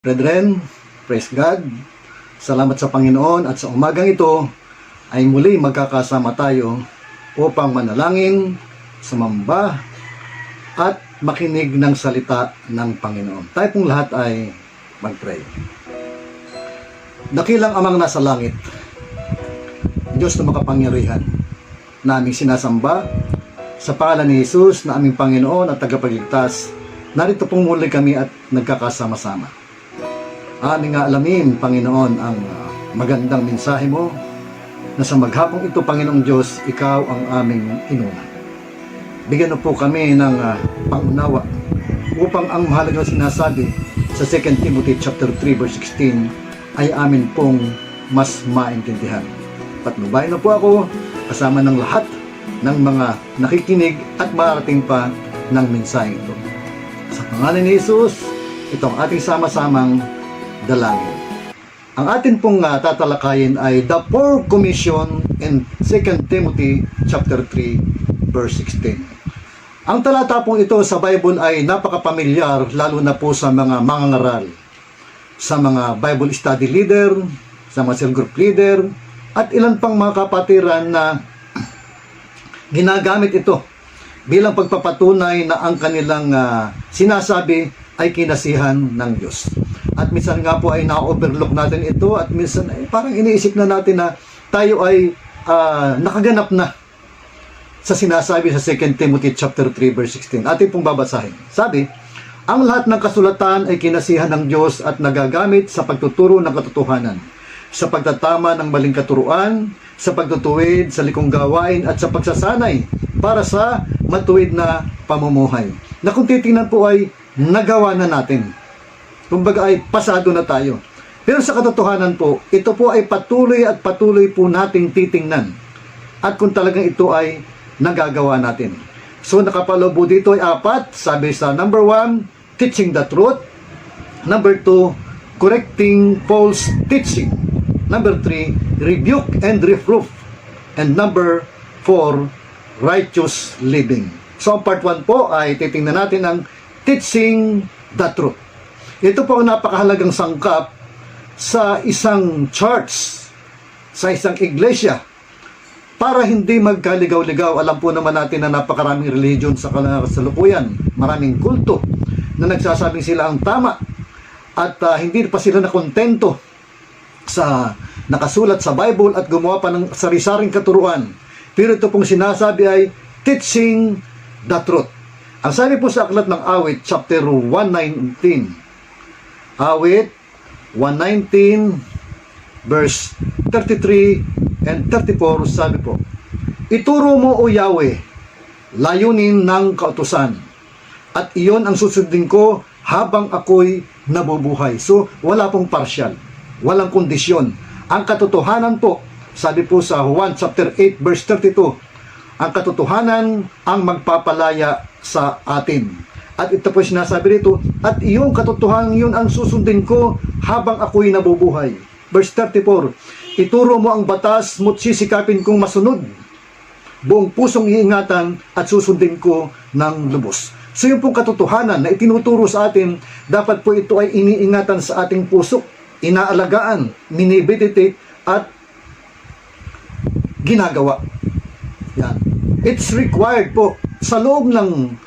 Brethren, praise God. Salamat sa Panginoon at sa umagang ito ay muli magkakasama tayo upang manalangin, sumamba at makinig ng salita ng Panginoon. Tayo pong lahat ay mag-pray. Dakilang Amang nasa langit, Diyos na makapangyarihan, na aming sinasamba sa pangalan ni Jesus na aming Panginoon at tagapagligtas, narito pong muli kami at nagkakasama-sama. Aming alamin, Panginoon, ang magandang mensahe mo na sa maghapong ito, Panginoong Diyos, Ikaw ang aming inuna. Bigyan mo po kami ng pangunawa upang ang mahalagang sinasabi sa 2 Timothy chapter 3 verse 16 ay amin pong mas maintindihan. Patnubayan na po ako kasama ng lahat ng mga nakikinig at marating pa ng mensahe ito. Sa pangalan ni Jesus, ito ang ating sama-samang dalangin. Ang atin pong tatalakayin ay the Fourth Commission in 2 Timothy chapter 3 verse 16. Ang talata pong ito sa Bible ay napakapamilyar lalo na po sa mga mangangaral, sa mga Bible study leader, sa mga cell group leader, at ilan pang mga kapatiran na ginagamit ito bilang pagpapatunay na ang kanilang sinasabi ay kinasihan ng Diyos. At minsan nga po ay na-overlook natin ito at minsan ay parang iniisip na natin na tayo ay nakaganap na sa sinasabi sa 2 Timothy chapter 3 verse 16. Atin pong babasahin. Sabi, ang lahat ng kasulatan ay kinasihan ng Diyos at nagagamit sa pagtuturo ng katotohanan, sa pagtatama ng maling katuruan, sa pagtutuwid sa likong gawain at sa pagsasanay para sa matuwid na pamumuhay. Na kung titingnan po ay nagawa na natin. Kumbaga ay pasado na tayo. Pero sa katotohanan po, ito po ay patuloy at patuloy po nating titingnan. At kung talagang ito ay nagagawa natin. So nakapalobo dito ay 4. Sabi sa number 1, teaching the truth. Number 2, correcting false teaching. Number 3, rebuke and reproof. And number 4, righteous living. So ang part 1 po ay titingnan natin ang teaching the truth. Ito po ang napakahalagang sangkap sa isang church, sa isang iglesia, para hindi magkaligaw-ligaw. Alam po naman natin na napakaraming religion sa kasalukuyan, maraming kulto na nagsasabing sila ang tama at hindi pa sila nakontento sa nakasulat sa Bible at gumawa pa ng sari-saring katuruan. Pero ito pong sinasabi ay teaching the truth. Ang sabi po sa aklat ng Awit, chapter 119, Awit 119, verse 33 and 34, sabi po, ituro mo, O Yahweh, layunin ng kautusan, at iyon ang susundin ko habang ako'y nabubuhay. So, wala pong partial, walang kondisyon. Ang katotohanan po, sabi po sa Juan chapter 8, verse 32, ang katotohanan ang magpapalaya sa atin. At ito po sinasabi rito, at iyong katotohanan yun ang susundin ko habang ako'y nabubuhay. Verse 34, ituro mo ang batas mo't sisikapin kong masunod. Buong pusong iingatan at susundin ko ng lubos. So yung pong katotohanan na itinuturo sa atin, dapat po ito ay iniingatan sa ating puso, inaalagaan, minimeditate at ginagawa. Yan. It's required po sa loob ng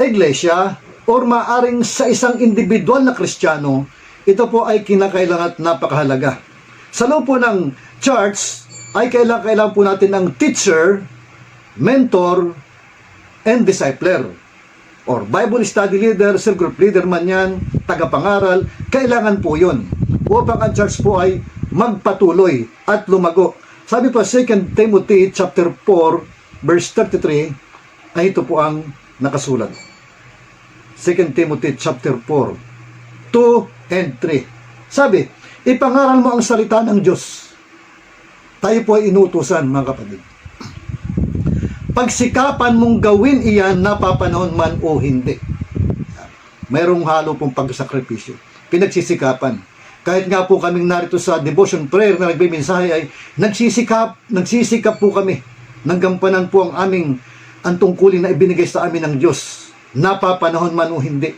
iglesia or maaring sa isang individual na Kristiyano, ito po ay kinakailangan at napakahalaga. Sa loob po ng church ay kailangan po natin ng teacher, mentor, and discipler. Or Bible study leader, cell group leader man yan, tagapangaral, kailangan po yun upang ang church po ay magpatuloy at lumago. Sabi po 2 Timothy chapter 4 verse 33 ay ito po ang nakasulat. 2 Timothy chapter 4, 2 and 3. Sabi, ipangaral mo ang salita ng Diyos. Tayo po ay inutusan, mga kapatid. Pagsikapan mong gawin iyan, napapanahon man o hindi. Mayroong halo pong pagsakripisyo. Pinagsisikapan. Kahit nga po kaming narito sa devotion prayer na nagbimensahe ay nagsisikap po kami. Nanggampanan po ang aming ang tungkulin na ibinigay sa amin ng Diyos. Napapanahon man o hindi.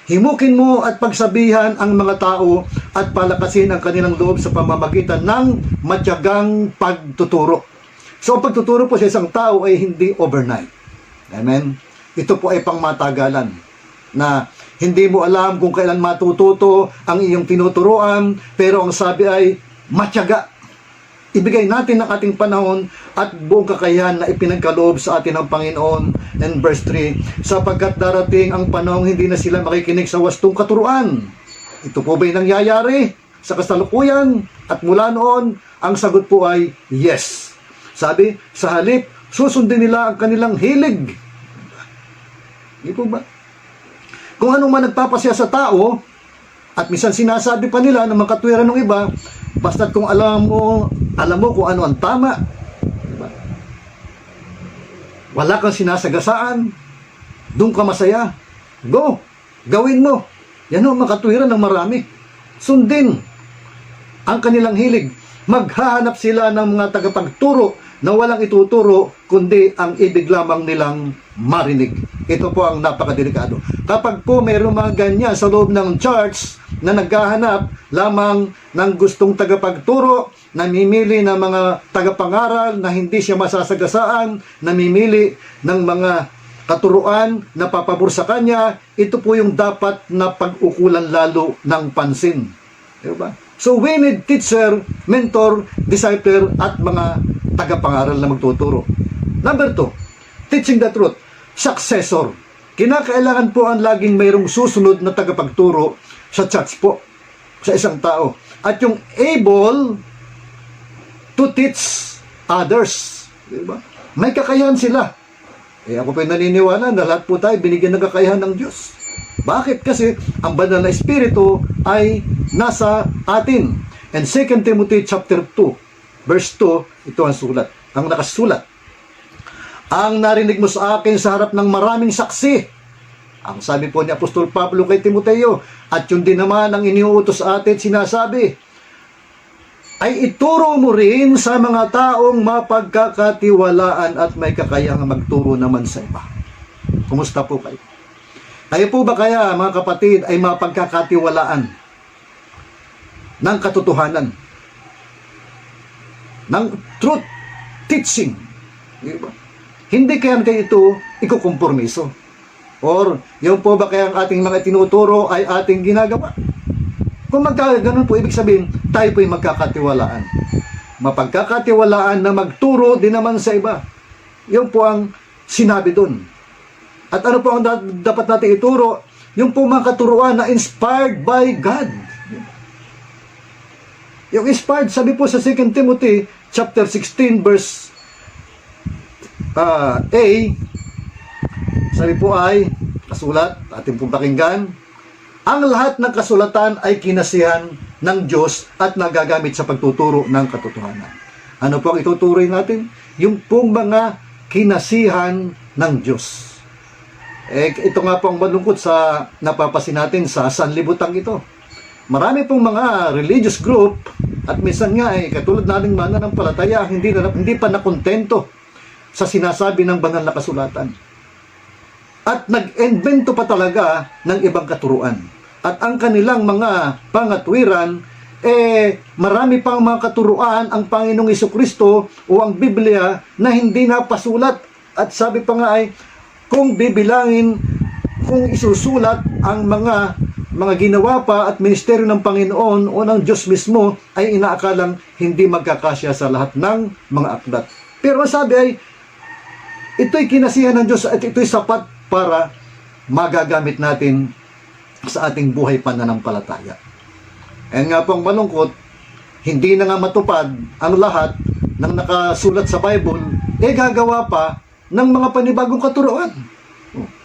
Himukin mo at pagsabihan ang mga tao at palakasin ang kanilang loob sa pamamagitan ng matyagang pagtuturo. So, ang pagtuturo po sa isang tao ay hindi overnight. Amen? Ito po ay pangmatagalan na hindi mo alam kung kailan matututo ang iyong tinuturuan, pero ang sabi ay matyaga. Ibigay natin ang ating panahon at buong kakayahan na ipinagkaloob sa atin ng Panginoon. And verse 3, sapagkat darating ang panahon hindi na sila makikinig sa wastong katuruan. Ito po ba'y nangyayari sa kasalukuyan? At mula noon, ang sagot po ay yes. Sabi, sa halip, susundin nila ang kanilang hilig. Hindi po ba? Kung anong man nagpapasya sa tao, at minsan sinasabi pa nila na makatwiran ng iba, basta't kung alam mo kung ano ang tama, diba? Wala kang sinasagasaan, doon ka masaya, go, gawin mo. Yan o, makatwiran ng marami. Sundin ang kanilang hilig. Maghahanap sila ng mga tagapagturo na walang ituturo, kundi ang ibig lamang nilang marinig. Ito po ang napakadelikado. Kapag po mayroong mga ganyan sa loob ng church na naghahanap lamang ng gustong tagapagturo, namimili ng mga tagapangaral na hindi siya masasagasaan, namimili ng mga katuruan na papabor sa kanya, ito po yung dapat na pag-ukulan lalo ng pansin. Diba? So we need teacher, mentor, discipler at mga tagapangaral na magtuturo. Number 2, teaching the truth. Successor. Kinakailangan po ang laging mayroong susunod na tagapagturo sa church po, sa isang tao. At yung able to teach others. Diba? May kakayahan sila. Ako po naniniwala na lahat po tayo binigyan ng kakayahan ng Diyos. Bakit? Kasi ang banal na espiritu ay nasa atin. And 2 Timothy chapter 2, verse 2, ito ang sulat. Ang nakasulat. Ang narinig mo sa akin sa harap ng maraming saksi. Ang sabi po ni Apostol Pablo kay Timoteo, at yun din naman ang iniuutos sa atin, sinasabi, ay ituro mo rin sa mga taong mapagkakatiwalaan at may kakayahang magturo naman sa iba. Kumusta po kayo? Kayo po ba kaya, mga kapatid, ay mapagkakatiwalaan ng katotohanan, ng truth teaching? Diba? Hindi kaya kayo ito ikukompormiso? Or yung po ba kaya ang ating mga tinuturo ay ating ginagawa? Kung magkaganon po, ibig sabihin, tayo po ay magkakatiwalaan. Mapagkakatiwalaan na magturo din naman sa iba. Yung po ang sinabi doon. At ano po ang dapat natin ituro? Yung po mga katuruan na inspired by God. Yung inspired, sabi po sa 2 Timothy chapter 16 verse A, sabi po ay, kasulat, ating pong pakinggan, ang lahat ng kasulatan ay kinasihan ng Diyos at nagagamit sa pagtuturo ng katotohanan. Ano po ang ituturoy natin? Yung pong mga kinasihan ng Diyos. Ito nga po ang malungkot sa napapasin natin sa sanlibutan ito. Marami pong mga religious group at minsan nga katulad nating mananampalataya, hindi pa nakontento sa sinasabi ng banal na kasulatan. At nag-invento pa talaga ng ibang katuruan. At ang kanilang mga pangatwiran, marami pang mga katuruan ang Panginoong Jesucristo o ang Biblia na hindi napasulat. At sabi pa nga ay, kung bibilangin, kung isusulat ang mga ginawa pa at ministeryo ng Panginoon o ng Diyos mismo, ay inaakalang hindi magkakasya sa lahat ng mga aklat. Pero ang sabi ay, ito'y kinasihan ng Diyos at ito'y sapat para magagamit natin sa ating buhay pananampalataya. Ayan nga po ang malungkot, hindi na nga matupad ang lahat ng nakasulat sa Bible, gagawa pa ng mga panibagong katuruan.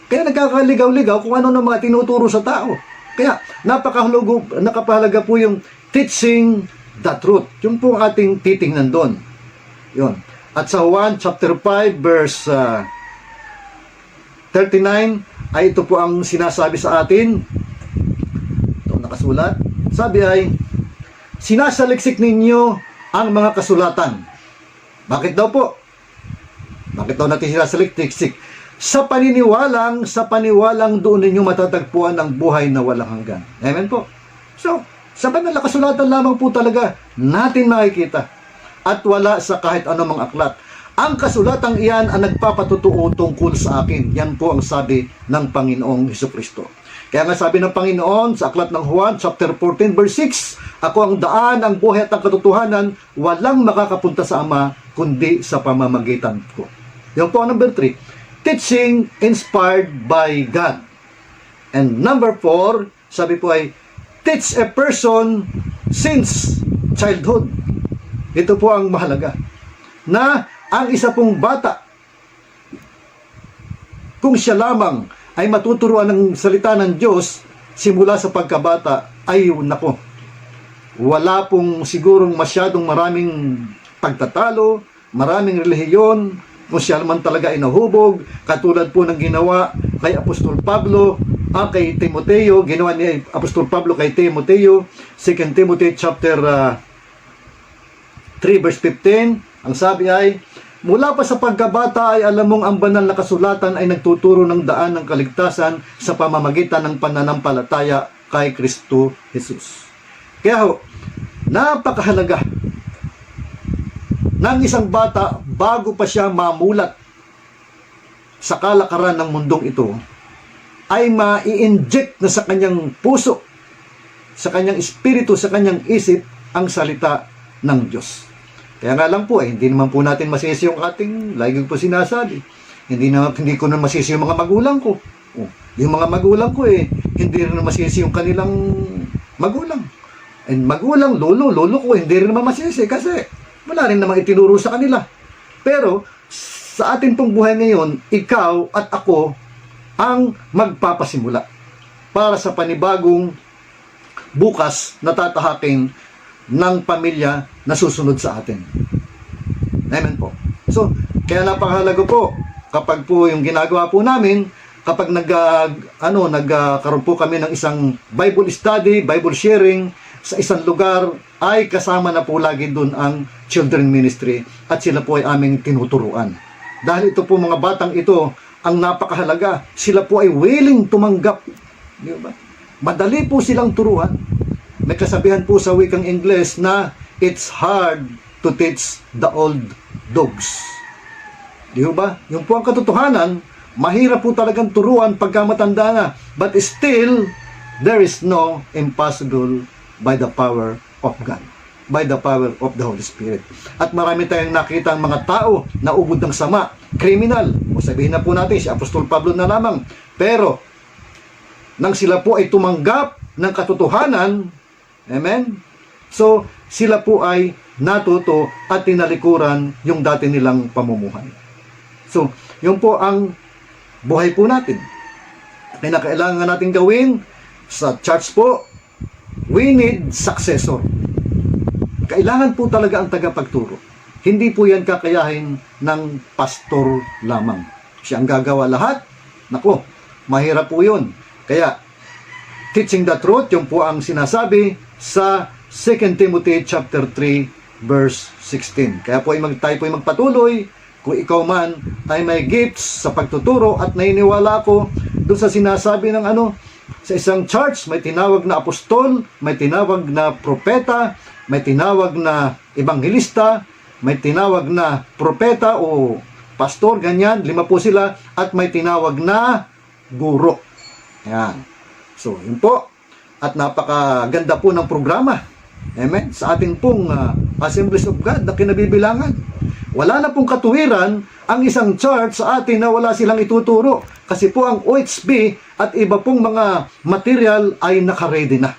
Kaya nagkakaligaw-ligaw kung ano na mga tinuturo sa tao. Kaya napakahalaga po yung teaching the truth. Yung po ang ating titingnan doon. Yun. At sa 1 chapter 5 verse 39 ay ito po ang sinasabi sa atin. Ito nakasulat. Sabi ay, sinasaliksik ninyo ang mga kasulatan. Bakit daw po? Bakit daw natin sinasaliksik? sa paniwalang doon ninyo matatagpuan ang buhay na walang hanggan. Amen po. So, sa banal na kasulatan lamang po talaga natin makikita at wala sa kahit anumang aklat. Ang kasulatang iyan ang nagpapatutuo tungkol sa akin. Yan po ang sabi ng Panginoong Hesukristo. Kaya nga sabi ng Panginoon sa aklat ng Juan, chapter 14, verse 6, ako ang daan, ang buhay at ang katotohanan, walang makakapunta sa Ama, kundi sa pamamagitan ko. Yan po ang number 3, teaching inspired by God. And number 4, sabi po ay, teach a person since childhood. Ito po ang mahalaga. Na ang isa pong bata, kung siya lamang ay matuturuan ng salita ng Diyos simula sa pagkabata, ay nako, wala pong sigurong masyadong maraming pagtatalo, maraming relihiyon, kung siya naman talaga ay nahubog, katulad po ng ginawa kay Apostol Pablo, kay Timoteo, ginawa ni Apostol Pablo kay Timoteo, 2 Timothy chapter 3 verse 15, ang sabi ay, mula pa sa pagkabata ay alam mong ang banal na kasulatan ay nagtuturo ng daan ng kaligtasan sa pamamagitan ng pananampalataya kay Kristo Jesus. Kaya ho, napakahalaga ng isang bata bago pa siya mamulat sa kalakaran ng mundong ito ay mai-inject na sa kanyang puso, sa kanyang espiritu, sa kanyang isip ang salita ng Diyos. Kaya nga lang po, hindi naman po natin masisi yung ating, lagi po sinasabi, hindi ko na masisi yung mga magulang ko. Yung mga magulang ko hindi rin na masisi yung kanilang magulang. And magulang, lolo ko, hindi rin naman masisi kasi wala rin namang itinuro sa kanila. Pero, sa ating pong buhay ngayon, ikaw at ako ang magpapasimula para sa panibagong bukas na tatahaking ng pamilya na susunod sa atin. Amen po. So, kaya napakahalaga po kapag po yung ginagawa po namin, kapag nagkaroon po kami ng isang Bible study, Bible sharing sa isang lugar, ay kasama na po lagi doon ang children ministry at sila po ay aming tinuturuan. Dahil ito po mga batang ito, ang napakahalaga, sila po ay willing tumanggap. Di ba? Madali po silang turuan. May kasabihan po sa wikang Ingles na it's hard to teach the old dogs. Di ba? Yung po ang katotohanan, mahirap po talagang turuan pagka matanda na. But still, there is no impossible by the power of God. By the power of the Holy Spirit. At marami tayong nakita ang mga tao na ubod ng sama, kriminal. O sabihin na po natin, si Apostol Pablo na lamang. Pero, nang sila po ay tumanggap ng katotohanan, amen? So, sila po ay natuto at tinalikuran yung dati nilang pamumuhay. So, yun po ang buhay po natin. Kinakailangan natin gawin sa church po, we need successor. Kailangan po talaga ang tagapagturo. Hindi po yan kakayahin ng pastor lamang. Siya ang gagawa lahat. Nako, mahirap po yun. Kaya, teaching the truth, yung po ang sinasabi sa 2 Timothy chapter 3 verse 16. Kaya po tayo po ay magpatuloy. Kung ikaw man ay may gifts sa pagtuturo at naniniwala ko doon sa sinasabi ng sa isang church, may tinawag na apostol, may tinawag na propeta, may tinawag na ebanghelista, may tinawag na propeta o pastor, ganyan, 5 po sila, at may tinawag na guro. Yan. So, yun po. At napakaganda po ng programa. Amen? Sa ating pong Assemblies of God na kinabibilangan. Wala na pong katuwiran ang isang church sa atin na wala silang ituturo. Kasi po ang OHB at iba pong mga material ay nakaready na.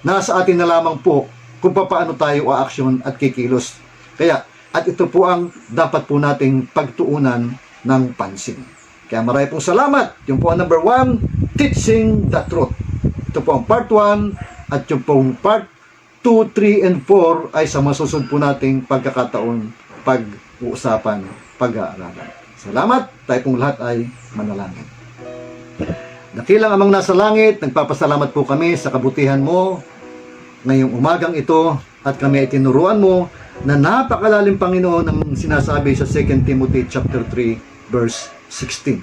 Nasa atin na lamang po kung paano tayo a-action at kikilos. Kaya, at ito po ang dapat po nating pagtuunan ng pansin. Kaya marami pong salamat. Yung po ang number 1, teaching the truth. Ito po ang part 1 at yung pong part 2, 3, and 4 ay sa masusunod po nating pagkakataon, pag-uusapan, pag-aaralan. Salamat. Tayo pong lahat ay manalangin. Dakilang Amang nasa langit, nagpapasalamat po kami sa kabutihan mo ngayong umagang ito at kami ay tinuruan mo na napakalalim, Panginoon, ng sinasabi sa 2 Timothy chapter 3 verse 16.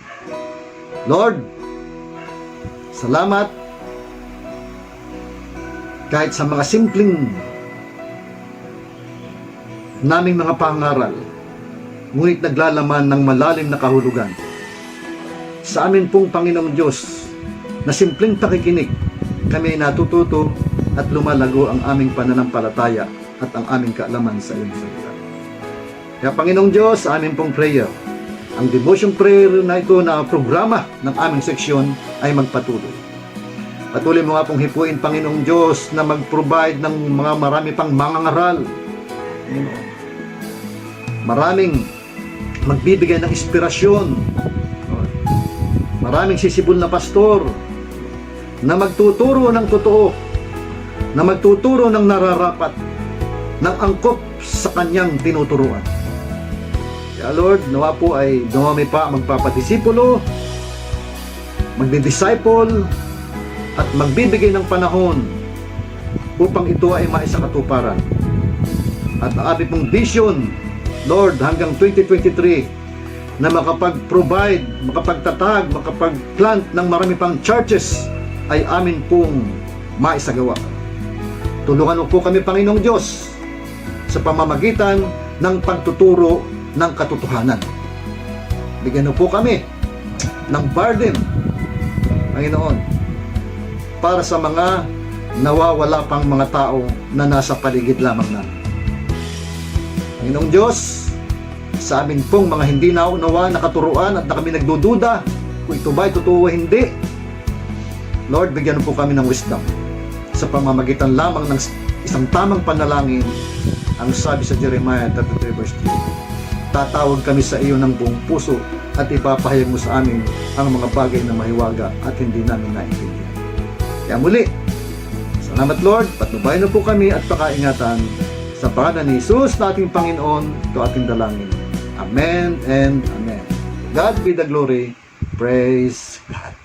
Lord, salamat kahit sa mga simpleng naming mga pangaral, ngunit naglalaman ng malalim na kahulugan. Sa amin pong Panginoong Diyos, na simpleng pakikinig, kami ay natututo at lumalago ang aming pananampalataya at ang aming kaalaman sa iyong salita. Kaya Panginoong Diyos, sa amin pong prayer, ang devotion prayer na ito na programa ng aming seksyon ay magpatuloy. Patuloy mo nga pong hipuin, Panginoong Diyos, na mag-provide ng mga marami pang mangangaral. Maraming magbibigay ng inspirasyon. Maraming sisibol na pastor na magtuturo ng totoo, na magtuturo ng nararapat, ng angkop sa kanyang tinuturuan. Kaya Lord, nawa po ay dumami pa magpapadisipulo, magdi-disciple, at magbibigay ng panahon upang ito ay maisakatuparan. At ang aming pong vision, Lord, hanggang 2023, na makapag-provide, makapagtatag, makapag-plant ng marami pang churches, ay amin pong maisagawa. Tulungan mo po kami, Panginoong Diyos, sa pamamagitan ng pagtuturo ng katotohanan. Bigyan mo po kami ng burden, Panginoon, para sa mga nawawala pang mga tao na nasa paligid lamang namin. Panginoong Diyos, sa amin pong mga hindi naunawa na katuruan at na kami nagdududa kung ito ba ay totoo o hindi, Lord, bigyan po kami ng wisdom sa pamamagitan lamang ng isang tamang panalangin. Ang sabi sa Jeremiah 33 verse 3, tatawag kami sa iyo ng buong puso at ipapahayag mo sa amin ang mga bagay na mahiwaga at hindi namin naintindihan. Kaya muli, salamat Lord, patnubayan na po kami at pakaingatan sa pangalan ni Jesus na ating Panginoon, ito ating dalangin. Amen and Amen. God be the glory. Praise God.